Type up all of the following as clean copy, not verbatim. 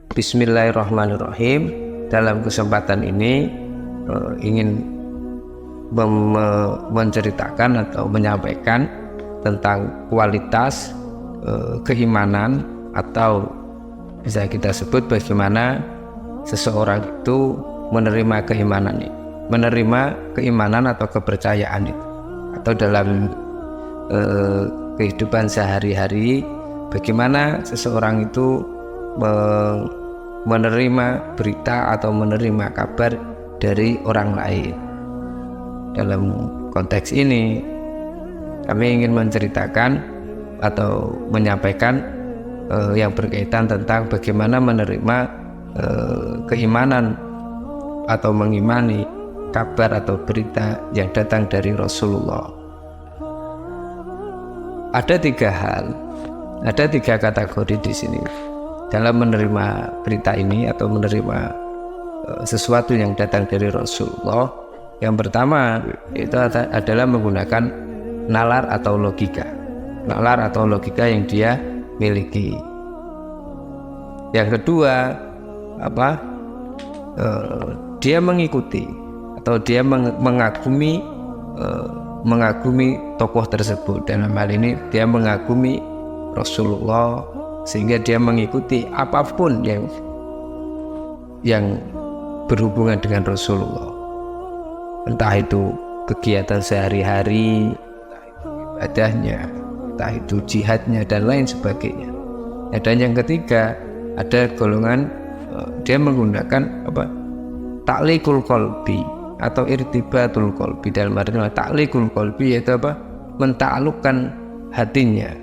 Bismillahirrahmanirrahim. Dalam kesempatan ini ingin menceritakan atau menyampaikan tentang kualitas keimanan, atau bisa kita sebut bagaimana seseorang itu menerima keimanan atau kepercayaan itu, atau dalam kehidupan sehari-hari bagaimana seseorang itu menerima berita atau menerima kabar dari orang lain. Dalam konteks ini kami ingin menceritakan atau menyampaikan yang berkaitan tentang bagaimana menerima keimanan atau mengimani kabar atau berita yang datang dari Rasulullah. Ada tiga kategori di sini dalam menerima berita ini atau menerima sesuatu yang datang dari Rasulullah. Yang pertama itu adalah menggunakan nalar atau logika yang dia miliki. Yang kedua dia mengikuti atau dia mengagumi tokoh tersebut. Dalam hal ini dia mengagumi Rasulullah, sehingga dia mengikuti apapun yang berhubungan dengan Rasulullah, entah itu kegiatan sehari-hari, ibadahnya, entah itu jihadnya dan lain sebagainya. Dan yang ketiga ada golongan dia menggunakan ta'liqul qalbi atau irtibatul qalbi. Dalam artian ta'liqul qalbi yaitu mentaklukkan hatinya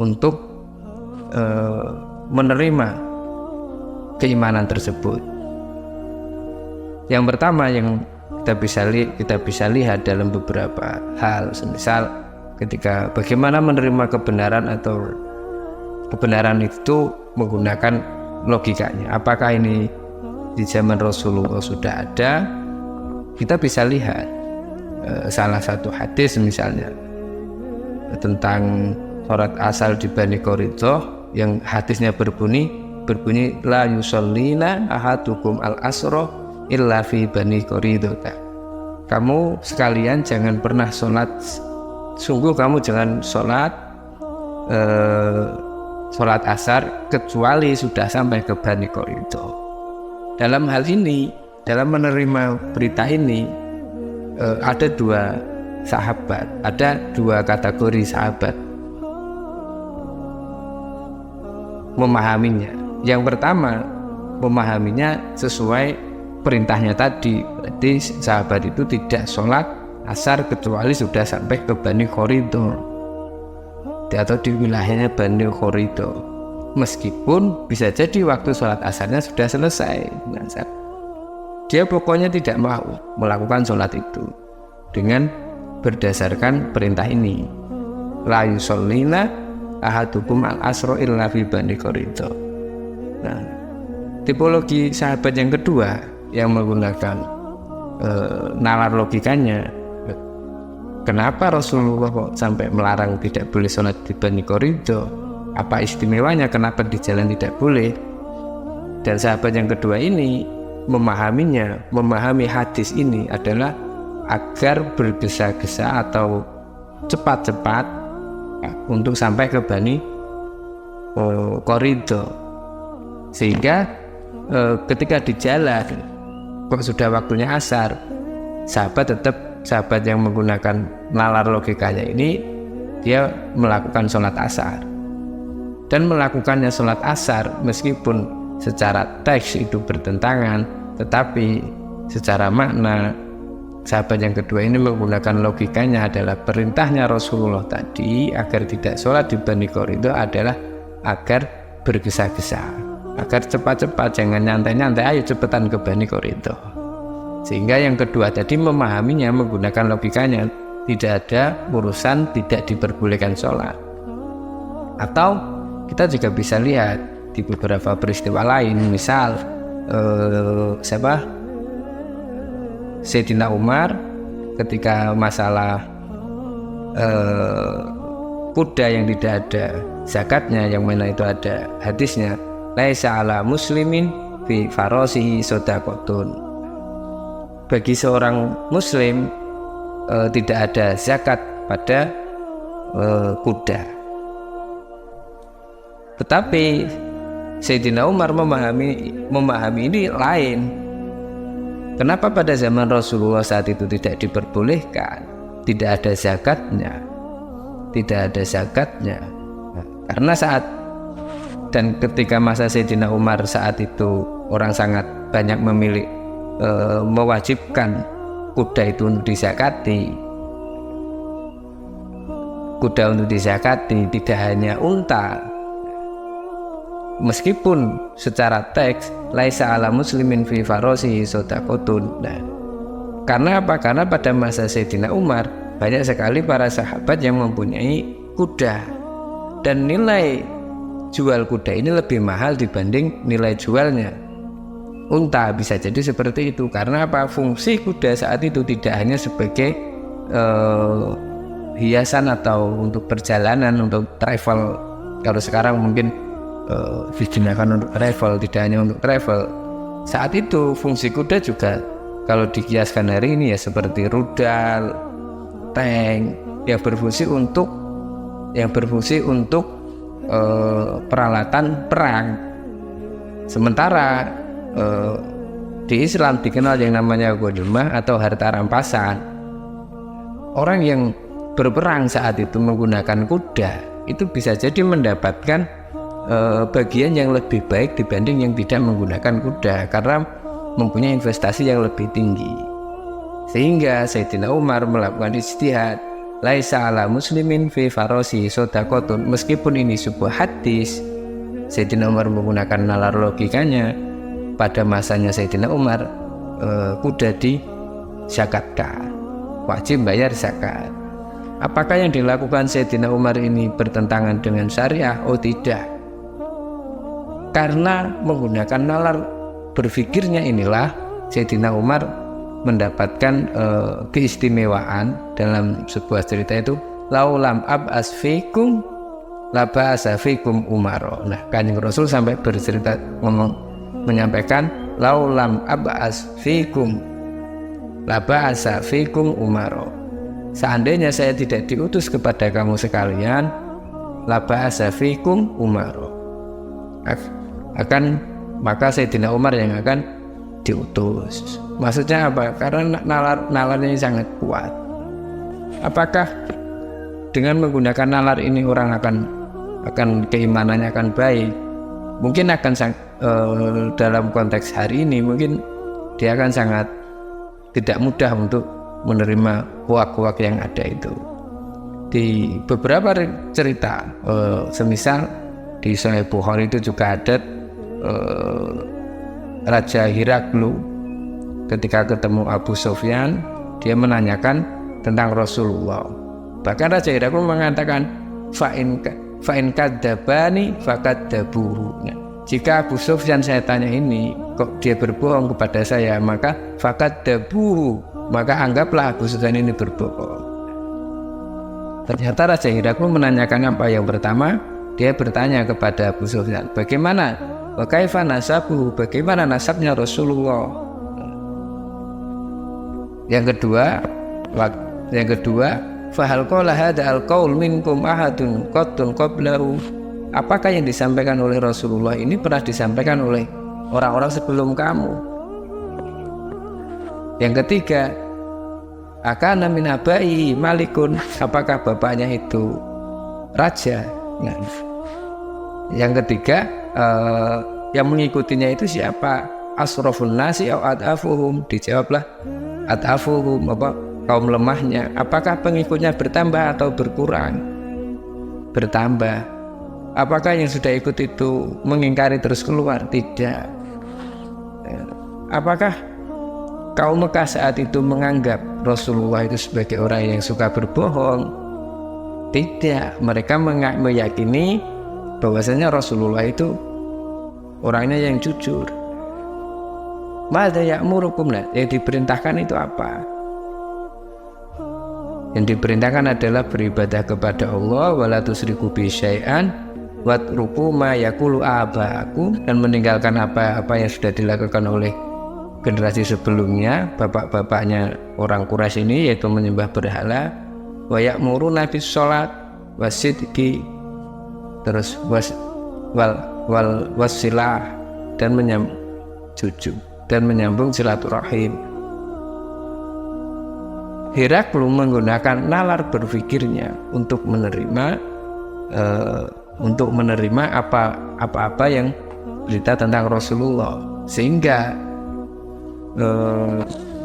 untuk menerima keimanan tersebut. Yang pertama yang kita bisa lihat dalam beberapa hal, semisal ketika bagaimana menerima kebenaran atau kebenaran itu menggunakan logikanya. Apakah ini di zaman Rasulullah sudah ada? Kita bisa lihat salah satu hadis misalnya tentang sholat asar di Bani Quraidah, yang hadisnya berbunyi la yusallina ahadukum al-asra illa fi Bani Quraidah. Kamu sekalian jangan pernah sholat, sungguh kamu jangan sholat asar kecuali sudah sampai ke Bani Quraidah. Dalam hal ini, dalam menerima berita ini ada dua kategori sahabat memahaminya. Yang pertama, memahaminya sesuai perintahnya tadi, berarti sahabat itu tidak sholat asar kecuali sudah sampai ke Bani Quraidah atau di wilayahnya Bani Quraidah, meskipun bisa jadi waktu sholat asarnya sudah selesai. Dia pokoknya tidak mau melakukan sholat itu dengan berdasarkan perintah ini, la yusallina ahadukum al-asra illa fi Bani Quraidah. Nah, tipologi sahabat yang kedua yang menggunakan nalar logikanya, kenapa Rasulullah kok sampai melarang tidak boleh sholat di Bani Quraidah? Apa istimewanya? Kenapa di jalan tidak boleh? Dan sahabat yang kedua ini memahami hadis ini adalah agar bergesa-gesa atau cepat-cepat untuk sampai ke Bani Quraidah, sehingga ketika di jalan kok sudah waktunya asar, sahabat yang menggunakan nalar logikanya ini dia melakukan sholat asar, dan melakukannya sholat asar meskipun secara teks itu bertentangan, tetapi secara makna sahabat yang kedua ini menggunakan logikanya adalah perintahnya Rasulullah tadi agar tidak sholat di Bani Quraidah adalah agar bergesa-gesa, agar cepat-cepat, jangan nyantai-nyantai, ayo cepetan ke Bani Quraidah. Sehingga yang kedua tadi memahaminya menggunakan logikanya, tidak ada urusan tidak diperbolehkan sholat. Atau kita juga bisa lihat di beberapa peristiwa lain, misal Sayyidina Umar ketika masalah kuda yang tidak ada zakatnya, yang mana itu ada hadisnya, laisa ala muslimin fi farasihi shadaqatun. Bagi seorang muslim tidak ada zakat pada kuda. Tetapi Sayyidina Umar memahami ini lain. Kenapa pada zaman Rasulullah saat itu tidak diperbolehkan, tidak ada zakatnya, karena saat dan ketika masa Sayyidina Umar saat itu orang sangat banyak memilih mewajibkan kuda itu untuk dizakati. Kuda untuk dizakati tidak hanya unta, meskipun secara teks laisa ala muslimin fi farasihi shadaqatun. Nah, karena apa? Karena pada masa Sayyidina Umar banyak sekali para sahabat yang mempunyai kuda, dan nilai jual kuda ini lebih mahal dibanding nilai jualnya unta. Bisa jadi seperti itu. Karena apa? Fungsi kuda saat itu tidak hanya sebagai hiasan atau untuk perjalanan, untuk travel. Kalau sekarang mungkin digunakan untuk travel, tidak hanya untuk travel. Saat itu fungsi kuda juga kalau dikiaskan hari ini ya seperti rudal, tank yang berfungsi untuk peralatan perang. Sementara di Islam dikenal yang namanya ghanimah atau harta rampasan. Orang yang berperang saat itu menggunakan kuda itu bisa jadi mendapatkan bagian yang lebih baik dibanding yang tidak menggunakan kuda, karena mempunyai investasi yang lebih tinggi. Sehingga Sayyidina Umar melakukan ijtihad, laisa ala muslimin fi farasi shadaqatun. Meskipun ini sebuah hadis, Sayyidina Umar menggunakan nalar logikanya. Pada masanya Sayyidina Umar kuda dizakatkan, wajib bayar zakat. Apakah yang dilakukan Sayyidina Umar ini bertentangan dengan syariah? Oh tidak, karena menggunakan nalar berfikirnya inilah Sayyidina Umar mendapatkan keistimewaan. Dalam sebuah cerita itu, laulam ab'as fikum laba'asa fikum umaro. Nah, Kanjeng Rasul sampai bercerita menyampaikan laulam ab'as fikum laba'asa fikum umaro. Seandainya saya tidak diutus kepada kamu sekalian, laba'asa fikum umaro, maka Sayyidina Umar yang akan diutus. Maksudnya apa? Karena nalarnya sangat kuat. Apakah dengan menggunakan nalar ini orang akan keimanannya akan baik? Mungkin akan dalam konteks hari ini mungkin dia akan sangat tidak mudah untuk menerima hoak-hoak yang ada itu. Di beberapa cerita, semisal di Sahih Bukhari itu juga ada Raja Hiraklu ketika ketemu Abu Sufyan, dia menanyakan tentang Rasulullah. Bahkan Raja Hiraklu mengatakan fa'in kadzabani fakadzabuhu. Jika Abu Sufyan saya tanya ini kok dia berbohong kepada saya, maka fakadzabuhu, maka anggaplah Abu Sufyan ini berbohong. Ternyata Raja Hiraklu menanyakan apa? Yang pertama, dia bertanya kepada Abu Sufyan, bagaimana wa kaifa nasabuhu, bagaimana nasabnya Rasulullah. Yang kedua, fahal qala hadzal qaul minkum ahadun qattun qablahu. Apakah yang disampaikan oleh Rasulullah ini pernah disampaikan oleh orang-orang sebelum kamu? Yang ketiga, akana min abai malikun, apakah bapaknya itu raja? Nah, yang ketiga, yang mengikutinya itu siapa? Asrafun nasi au ad'afuhum. Dijawablah ad'afuhum, apa kaum lemahnya. Apakah pengikutnya bertambah atau berkurang? Bertambah. Apakah yang sudah ikut itu mengingkari terus keluar? Tidak. Apakah kaum Mekah saat itu menganggap Rasulullah itu sebagai orang yang suka berbohong? Tidak. Mereka meyakini bahwasanya Rasulullah itu orangnya yang jujur. Madza ya'murukum, yang diperintahkan itu apa? Yang diperintahkan adalah beribadah kepada Allah, wala tusyriku bi syai'an, watruku ma yaqulu abaaku, dan meninggalkan apa-apa yang sudah dilakukan oleh generasi sebelumnya, bapak-bapaknya orang Quraisy ini, yaitu menyembah berhala. Wa ya'muruna bis shalat wasidqi, terus wasilah, dan menyambung silaturahim. Heraklu menggunakan nalar berpikirnya untuk menerima apa-apa yang berita tentang Rasulullah, sehingga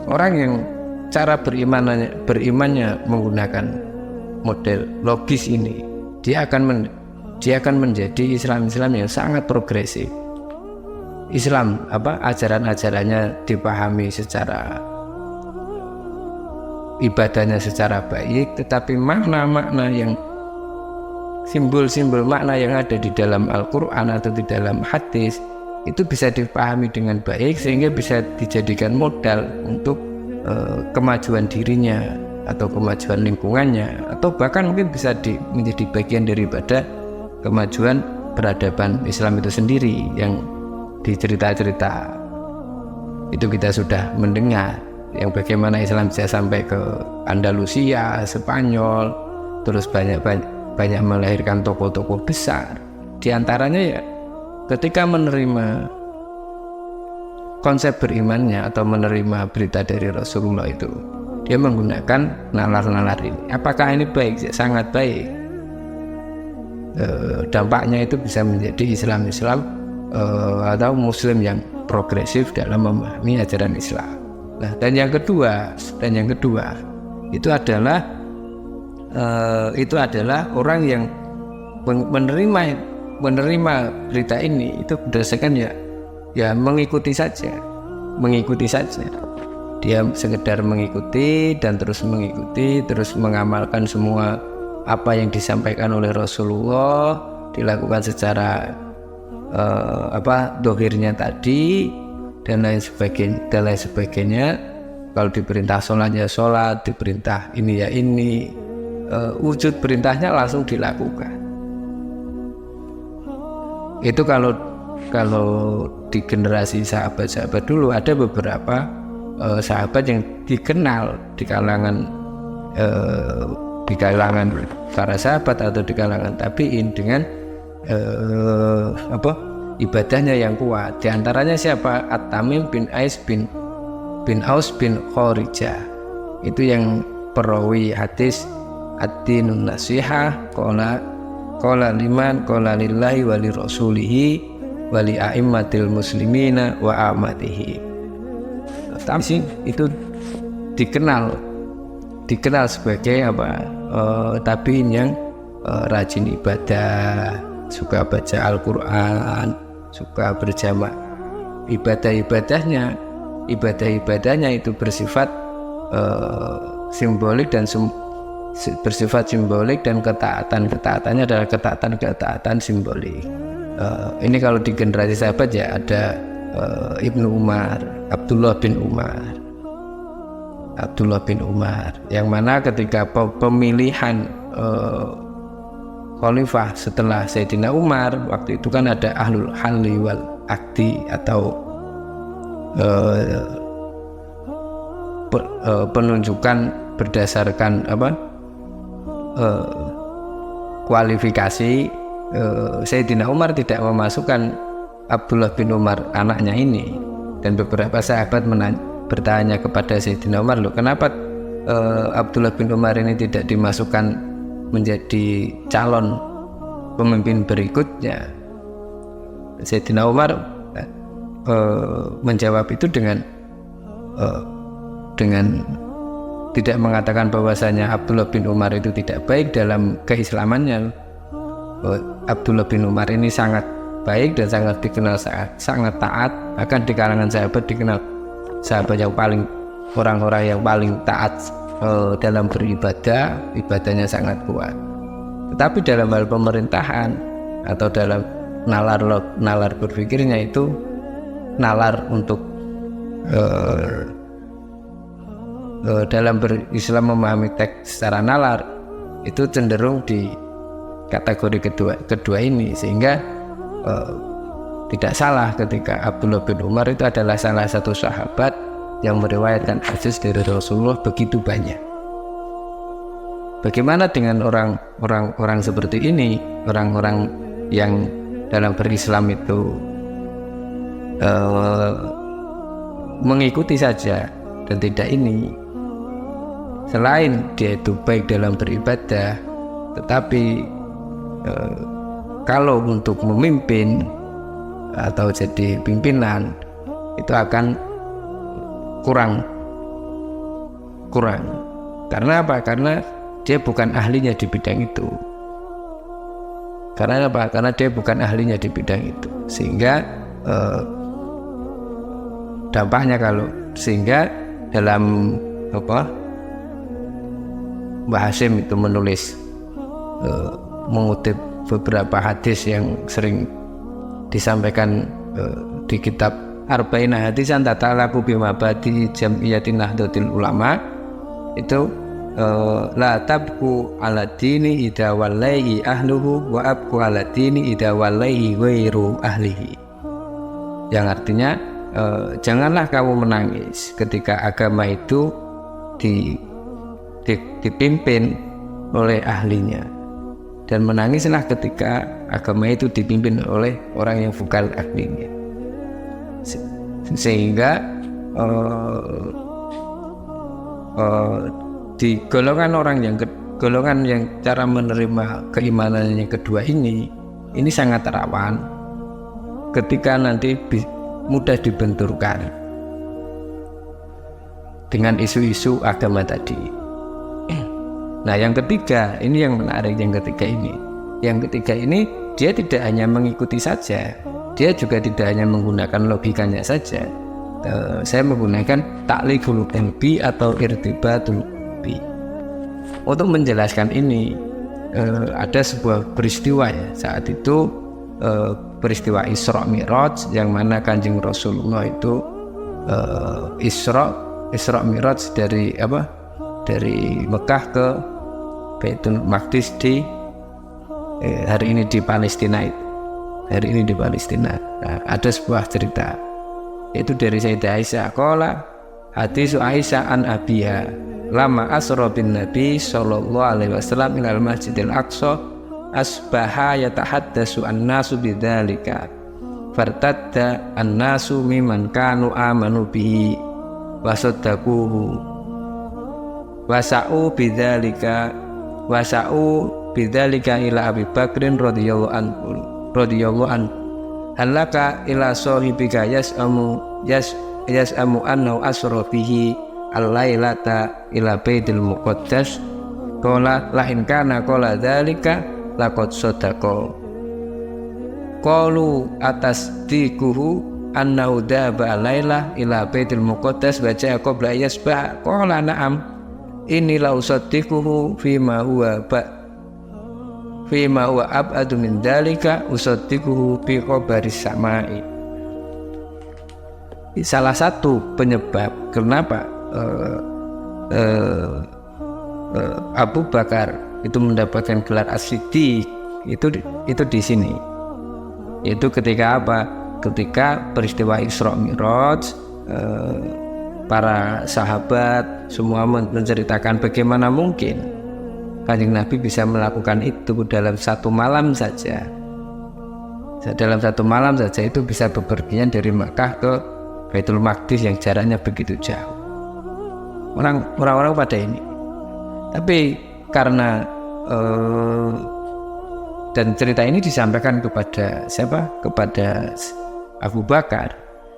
orang yang cara berimannya menggunakan model logis ini, dia akan menjadi Islam yang sangat progresif. Islam ajaran-ajarannya dipahami secara ibadahnya secara baik, tetapi makna-makna yang simbol-simbol makna yang ada di dalam Al-Quran atau di dalam hadis itu bisa dipahami dengan baik, sehingga bisa dijadikan modal untuk kemajuan dirinya atau kemajuan lingkungannya, atau bahkan mungkin bisa menjadi bagian daripada kemajuan peradaban Islam itu sendiri. Yang di cerita-cerita itu kita sudah mendengar, yang bagaimana Islam bisa sampai ke Andalusia, Spanyol, terus banyak melahirkan tokoh-tokoh besar. Di antaranya ya ketika menerima konsep berimannya atau menerima berita dari Rasulullah itu, dia menggunakan nalar-nalar ini. Apakah ini baik? Ya, sangat baik. Dampaknya itu bisa menjadi Islam atau Muslim yang progresif dalam memahami ajaran Islam. Nah, dan yang kedua itu adalah orang yang menerima berita ini itu berdasarkan ya mengikuti saja. Dia sekedar mengikuti dan terus mengamalkan semua apa yang disampaikan oleh Rasulullah, dilakukan secara dohirnya tadi dan lain sebagainya. Kalau diperintah sholat ya sholat, diperintah ini ya ini, wujud perintahnya langsung dilakukan. Itu kalau di generasi sahabat-sahabat dulu ada beberapa sahabat yang dikenal di kalangan para sahabat atau di kalangan tabi'in dengan ibadahnya yang kuat. Di antaranya siapa? At-Tamim bin Aus bin Kharijah. Itu yang perawi hadis ad-dinun nasihah, qala liman qala lillahi wa li rasulihi wa li a'immatil muslimina wa amatihi. Itu dikenal sebagai tabi'in yang rajin ibadah, suka baca Al-Quran, suka berjamaah. Ibadahnya itu bersifat simbolik dan ketaatannya adalah ketaatan simbolik. Ini kalau di generasi sahabat ya ada Ibnu Umar, Abdullah bin Umar, yang mana ketika pemilihan khalifah setelah Sayyidina Umar, waktu itu kan ada ahlul halli wal akdi atau penunjukan berdasarkan kualifikasi. Sayyidina Umar tidak memasukkan Abdullah bin Umar anaknya ini, dan beberapa sahabat bertanya kepada Sayyidina Umar, loh kenapa Abdullah bin Umar ini tidak dimasukkan menjadi calon pemimpin berikutnya? Sayyidina Umar menjawab itu dengan tidak mengatakan bahwasanya Abdullah bin Umar itu tidak baik dalam keislamannya. Abdullah bin Umar ini sangat baik dan sangat dikenal sangat taat, bahkan di kalangan sahabat dikenal sahabat yang orang-orang yang paling taat dalam beribadah, ibadahnya sangat kuat. Tetapi dalam hal pemerintahan atau dalam nalar berpikirnya itu nalar untuk dalam berislam memahami teks secara nalar itu cenderung kategori kedua ini, sehingga tidak salah ketika Abdullah bin Umar itu adalah salah satu sahabat yang meriwayatkan hadis dari Rasulullah begitu banyak. Bagaimana dengan orang seperti ini, orang-orang yang dalam berislam itu mengikuti saja dan tidak ini, selain dia itu baik dalam beribadah, tetapi kalau untuk memimpin atau jadi pimpinan itu akan kurang. Karena apa? Karena dia bukan ahlinya di bidang itu. Karena apa? Karena dia bukan ahlinya di bidang itu, sehingga dampaknya sehingga dalam Mbah Hasyim itu menulis mengutip beberapa hadis yang sering disampaikan di kitab Arba'ina Hadisan tata'alaku bimabadi jam'iyatin nahdlatul ulama, itu la tabku ala dini idha wallahi ahluhu wa abku ala dini idha wallahi ghairu ahlihi, yang artinya janganlah kamu menangis ketika agama itu dipimpin oleh ahlinya, dan menangislah ketika agama itu dipimpin oleh orang yang bukan ahlinya, sehingga di golongan yang cara menerima keimanan yang kedua ini sangat rawan ketika nanti mudah dibenturkan dengan isu-isu agama tadi. Nah, yang ketiga ini yang menarik. Yang ketiga ini dia tidak hanya mengikuti saja, dia juga tidak hanya menggunakan logikanya saja. Saya menggunakan ta'liqul qalbi atau irtibatul qalbi. Untuk menjelaskan ini, ada sebuah peristiwa ya, saat itu peristiwa Isra Mi'raj, yang mana Kanjeng Rasulullah itu Isra Mi'raj dari Mekah ke Baitul Maqdis hari ini di Palestina itu. Nah, ada sebuah cerita yaitu dari Sayyidah Aisyah, qala hadisu Aisyah an abiha lama asra bin Nabi sallallahu alaihi wasallam ilal Masjidil Aqsa asbaha yatahaddasu an-nasu bidzalika fartadda an-nasu mimman kanu amanu bihi wasaddaquhu wasa'u bidzalika ila Abi Bakrin radhiyallahu anhu halaka ila sahibika yas'amu annahu asra bihi al-lailata ila Baitul Muqaddas qala la in kana qala dzalika laqad sadaqa qalu atasdiquhu annahu dhaba al-laila ila Baitul Muqaddas wa ja'a qabla yasbah qala na'am inni la usaddiquhu fima huwa ab'adu min dzalika usaddiquhu bi khabaris sama'i. Salah satu penyebab kenapa Abu Bakar itu mendapatkan gelar As-Siddiq itu di sini, yaitu ketika ketika peristiwa Isra Mi'raj, para sahabat semua menceritakan bagaimana mungkin Kanjeng Nabi bisa melakukan itu dalam satu malam saja. Dalam satu malam saja itu bisa bepergian dari Makkah ke Baitul Maqdis yang jaraknya begitu jauh. Orang-orang pada ini. Tapi karena dan cerita ini disampaikan kepada siapa? Kepada Abu Bakar.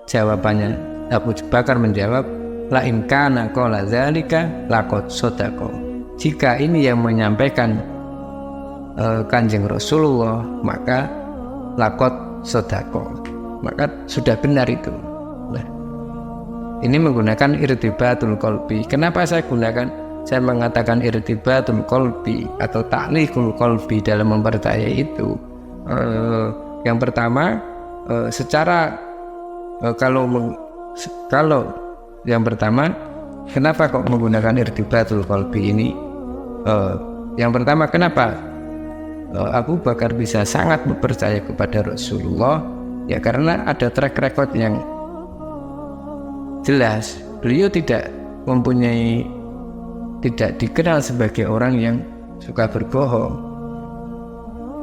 Jawabannya Abu Bakar menjawab, la in kana qala dzalika laqad sadaqa. Jika ini yang menyampaikan Kanjeng Rasulullah, maka laqad sadaqa, maka sudah benar itu. Nah, ini menggunakan irtibatul qalbi. Kenapa saya mengatakan irtibatul qalbi atau ta'liqul qalbi dalam mempercayai itu? Yang pertama, kalau yang pertama, kenapa kok menggunakan irtibatul qalbi ini? Yang pertama, kenapa Abu Bakar bisa sangat percaya kepada Rasulullah? Ya karena ada track record yang jelas. Beliau tidak dikenal sebagai orang yang suka berbohong,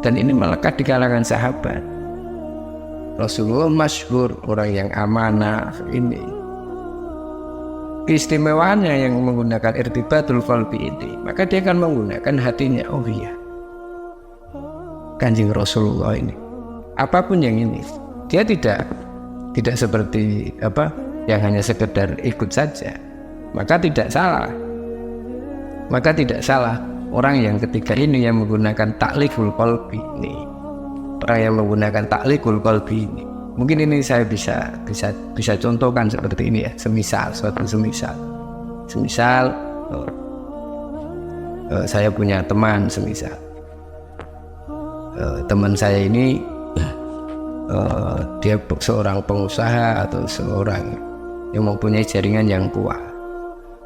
dan ini melekat di kalangan sahabat. Rasulullah masyhur orang yang amanah. Ini keistimewaannya yang menggunakan irtibatul qalbi ini, maka dia akan menggunakan hatinya. Oh iya, Kanjeng Rasulullah ini, apapun yang ini, dia tidak seperti yang hanya sekedar ikut saja. Maka tidak salah orang yang ketiga ini yang menggunakan taklikul qalbi ini. Orang yang menggunakan taklikul qalbi ini, mungkin ini saya bisa contohkan seperti ini ya. Semisal saya punya teman, teman saya ini dia seorang pengusaha atau seorang yang mempunyai jaringan yang kuat.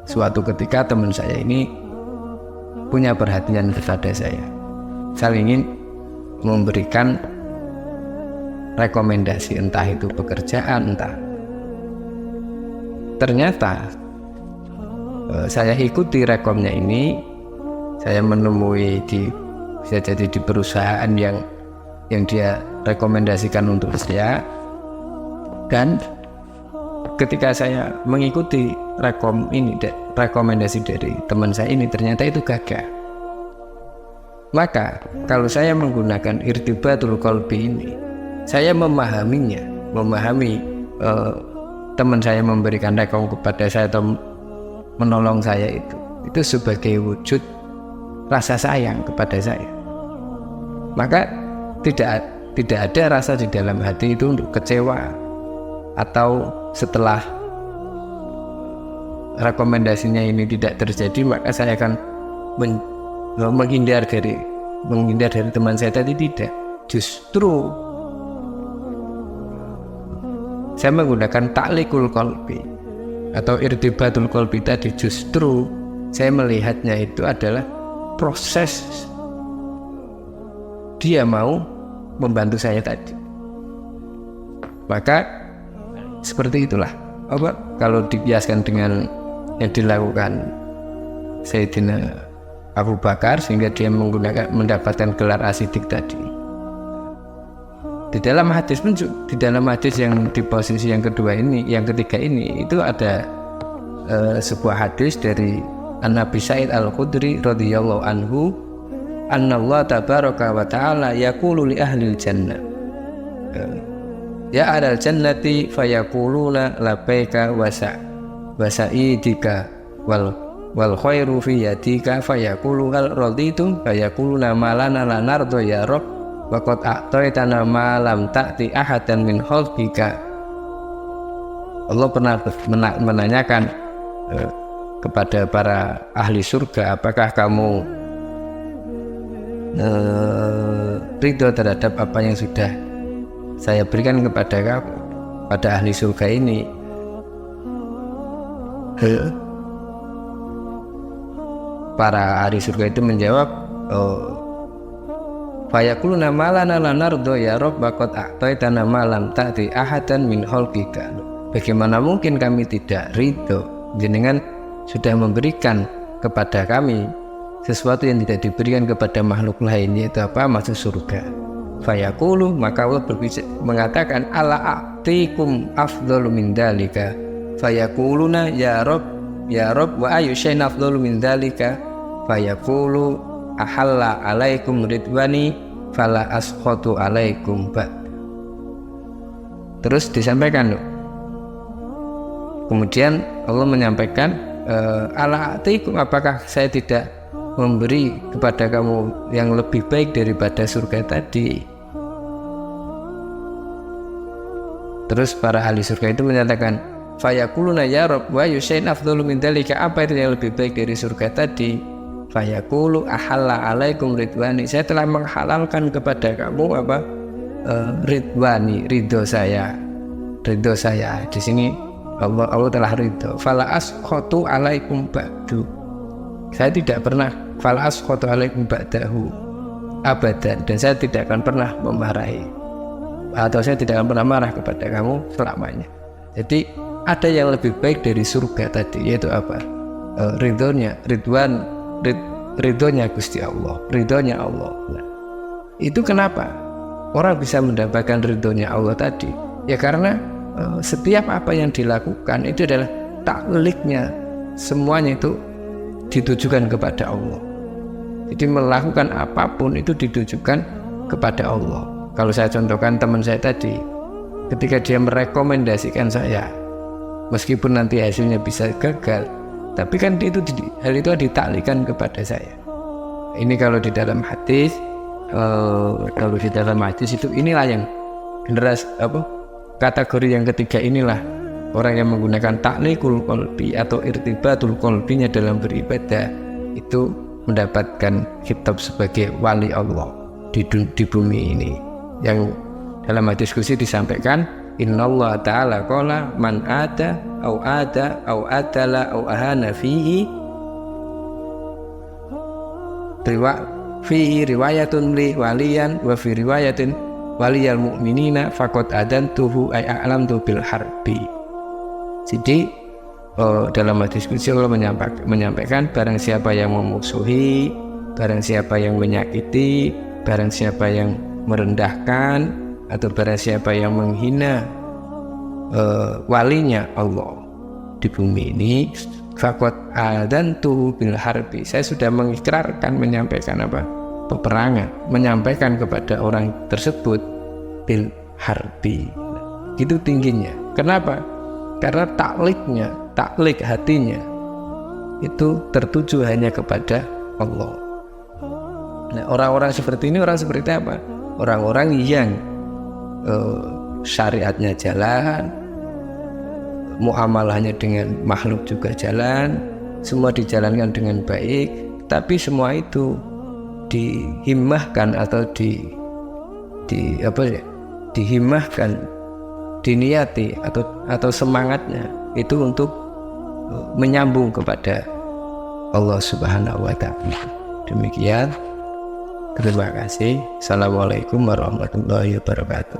Suatu ketika teman saya ini punya perhatian kepada saya. Saya ingin memberikan rekomendasi, entah itu pekerjaan, ternyata saya ikuti rekomnya ini. Saya menemui bisa jadi di perusahaan yang dia rekomendasikan untuk saya, dan ketika saya mengikuti rekomendasi dari teman saya ini, ternyata itu gagal. Maka kalau saya menggunakan irtibatul qalbi ini, saya memahami teman saya memberikan rekom kepada saya atau menolong saya itu sebagai wujud rasa sayang kepada saya. Maka tidak ada rasa di dalam hati itu untuk kecewa, atau setelah rekomendasinya ini tidak terjadi maka saya akan menghindar dari teman saya tadi. Tidak, justru saya menggunakan taklikul qalbi atau irtibatul qalbi tadi. Justru saya melihatnya itu adalah proses dia mau membantu saya tadi. Maka seperti itulah kalau dibiaskan dengan yang dilakukan Sayyidina Abu Bakar, sehingga dia mendapatkan gelar asidik tadi. Di dalam hadis yang di posisi yang ketiga ini itu ada sebuah hadis dari An-Nabi Sa'id Al-Khudri radhiyallahu anhu, "Annallahu tabaraka wa ta'ala yaqulu li ahlil jannah, ya ahlal jannati fayaquluna labbaika wa sa'idika wal khairu fi yadika fayaqulu hal raditum fayaquluna ma lana la nardo ya rabb wa qad a'taitana ma lam ta'ti ahadan min khalqika." Allah pernah menanyakan kepada para ahli surga, apakah kamu ridho terhadap apa yang sudah saya berikan kepada kamu, pada ahli surga ini? Para ahli surga itu menjawab, fayaquluna ma lana la nardo ya rabb qad a'taitana ma lam ta'ti ahadan min khalqika. Bagaimana mungkin kami tidak ridho, jenengan sudah memberikan kepada kami sesuatu yang tidak diberikan kepada makhluk lain, yaitu masuk surga. Fayaqulu, maka Allah mengatakan, ala a'tikum afdalu min dalika fayaquluna ya rabb wa ayu syai'in afdalu min dalika fayaqulu ahalla alaikum ridwani fala askhatu alaikum ba'd. Terus disampaikan, kemudian Allah menyampaikan, ala a'tikum, apakah saya tidak memberi kepada kamu yang lebih baik daripada surga tadi? Terus para ahli surga itu menyatakan, fayaquluna ya rabb wa yusain afdalu min dzalika, apa itu yang lebih baik dari surga tadi? Fayaqulu ahalla alaikum ridwani, saya telah menghalalkan kepada kamu ridwani, ridho saya. Di sini Allah telah ridho. Fala askhatu alaikum ba'du, saya tidak pernah fala askhatu alaikum ba'dahu, abadan, dan saya tidak akan pernah memarahi, atau saya tidak akan pernah marah kepada kamu selamanya. Jadi ada yang lebih baik dari surga tadi, yaitu apa? Ridhonya Gusti Allah, ridhonya Allah. Nah, itu kenapa orang bisa mendapatkan ridhonya Allah tadi? Ya karena setiap apa yang dilakukan itu adalah takliknya, semuanya itu ditujukan kepada Allah. Jadi melakukan apapun itu ditujukan kepada Allah. Kalau saya contohkan teman saya tadi, ketika dia merekomendasikan saya, meskipun nanti hasilnya bisa gagal, tapi kan hal itu ditaklikan kepada saya. Ini kalau di dalam hadis, itu inilah yang kategori yang ketiga, inilah orang yang menggunakan taklikul qalbi atau irtibatul qalbinya dalam beribadah, itu mendapatkan kitab sebagai wali Allah di bumi ini. Yang dalam hadis qudsi disampaikan, innallaha ta'ala qala man ada au adala au ahana fihi riwayatun li waliyan wa fi riwayatin waliyal mu'minina faqad adantuhu ay a'lamtu bil harbi. Jadi dalam hadis qudsi Allah menyampaikan, barang siapa yang memusuhi, barang siapa yang menyakiti, barang siapa yang merendahkan, atau barang siapa yang menghina walinya Allah di bumi ini, faqad adantuhu bil harbi, saya sudah mengikrarkan, menyampaikan peperangan, menyampaikan kepada orang tersebut bil harbi. Itu tingginya. Kenapa? Karena taklik hatinya itu tertuju hanya kepada Allah. Nah, orang-orang seperti ini, orang seperti apa? Orang-orang yang syariatnya jalan, muamalahnya dengan makhluk juga jalan, semua dijalankan dengan baik, tapi semua itu dihimmahkan atau dihimmahkan, diniati atau semangatnya itu untuk menyambung kepada Allah Subhanahu wa ta'ala. Demikian, terima kasih. Assalamualaikum warahmatullahi wabarakatuh.